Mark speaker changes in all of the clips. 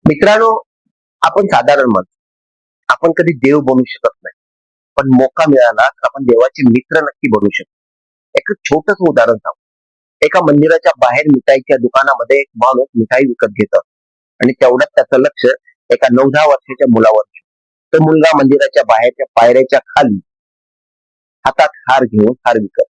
Speaker 1: मित्रांनो, आपण साधारण माणसं, आपण कधी देव बनू शकत नाही. पण मौका मिळाला तर आपण देवाचे मित्र नक्की बनू शकतो. एक छोटस उदाहरण सांगू. एका मंदिराच्या बाहेर मिठाईच्या दुकानामध्ये एक माणूस मिठाई विकत घेत आणि तेवढ्यात त्याचं लक्ष एका 9-10 वर्षाच्या मुलावर. तो मुलगा मंदिराच्या बाहेरच्या पायऱ्याच्या खाली हातात हार घेऊन हार विकत.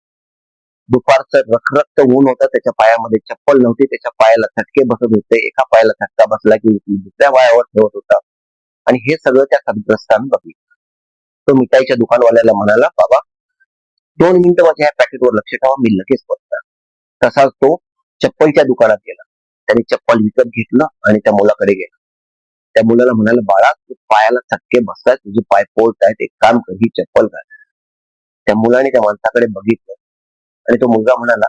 Speaker 1: दुपारचं रखरखत ऊन होतं, त्याच्या पायामध्ये चप्पल नव्हती, त्याच्या पायाला चटके बसत होते. एका पायाला चटका बसला की दुसऱ्या पायावर ठेवत होता. आणि हे सगळं त्या सद्ग्रस्तानं बघितलं. तो मिठाईच्या दुकानवाल्याला म्हणाला, बाबा 2 मिनिटं माझ्या ह्या पॅकेटवर लक्ष ठेवा, मी लगेच बघतो. तसाच तो चप्पलच्या दुकानात गेला. त्याने चप्पल विकत घेतलं आणि त्या मुलाकडे गेला. त्या मुलाला म्हणाला, बाळा तू पायाला चटके बसतात, तुझे पाय पोळत आहेत, एक काम कर, ही चप्पल घाल. त्या मुलाने त्या माणसाकडे बघितलं आणि तो मुलगा म्हणाला,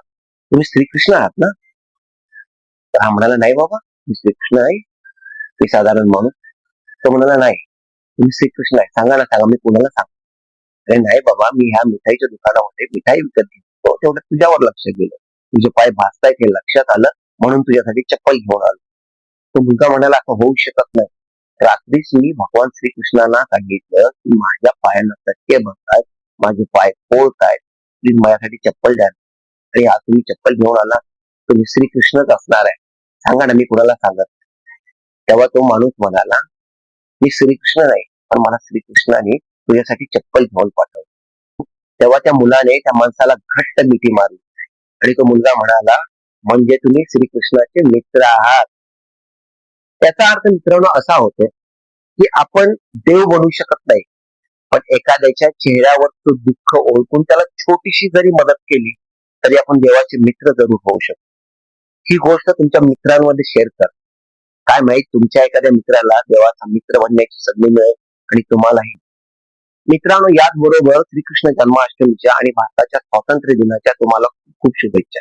Speaker 1: तुम्ही श्रीकृष्ण आहात ना? तर हा म्हणाला, नाही बाबा मी श्रीकृष्ण आहे. ते साधारण माणूस. तो म्हणाला, नाही तुम्ही श्रीकृष्ण आहे, सांगा ना, सांगा, मी कुणाला सांग. अरे नाही बाबा, मी ह्या मिठाईच्या दुकानामध्ये मिठाई विकत घेतो, तेवढं तुझ्यावर लक्ष गेलं, तुझे पाय भाजतायत हे लक्षात आलं, म्हणून तुझ्यासाठी चप्पल घेऊन आलो. तो मुलगा म्हणाला, असं होऊ शकत नाही. रात्रीच मी भगवान श्रीकृष्णांना सांगितलं की माझ्या पायांना चटके बसतात, माझे पाय पोळतायत, प्लीज माझ्यासाठी चप्पल द्या. आणि आज तुम्ही चप्पल घेऊन आला, तुम्ही श्रीकृष्णच असणार आहे, सांगा ना, मी कुणाला सांगत. तेव्हा तो माणूस म्हणाला, मी श्रीकृष्ण नाही, पण मला श्रीकृष्णाने तुझ्यासाठी चप्पल घेऊन पाठवली. तेव्हा त्या मुलाने त्या माणसाला घट्ट मिठी मारली आणि तो मुलगा म्हणाला, म्हणजे तुम्ही श्रीकृष्णाचे मित्र आहात. त्याचा अर्थ मित्रांनो असा होतो की आपण देव बनू शकत नाही, पण एखाद्याच्या चेहऱ्यावरचं दुःख ओळखून त्याला छोटीशी जरी मदत केली तरी आपण देवाचे मित्र जरूर होऊ शकतो. ही गोष्ट तुमच्या मित्रांमध्ये शेअर करा. काय माहित तुमच्या एखाद्या मित्राला देवाचा मित्र बनण्याची संधी मिळेल आणि तुम्हालाही. मित्रांनो, याच बरोबर श्रीकृष्ण जन्माष्टमीच्या आणि भारताच्या स्वातंत्र्य दिनाच्या तुम्हाला खूप खूप शुभेच्छा.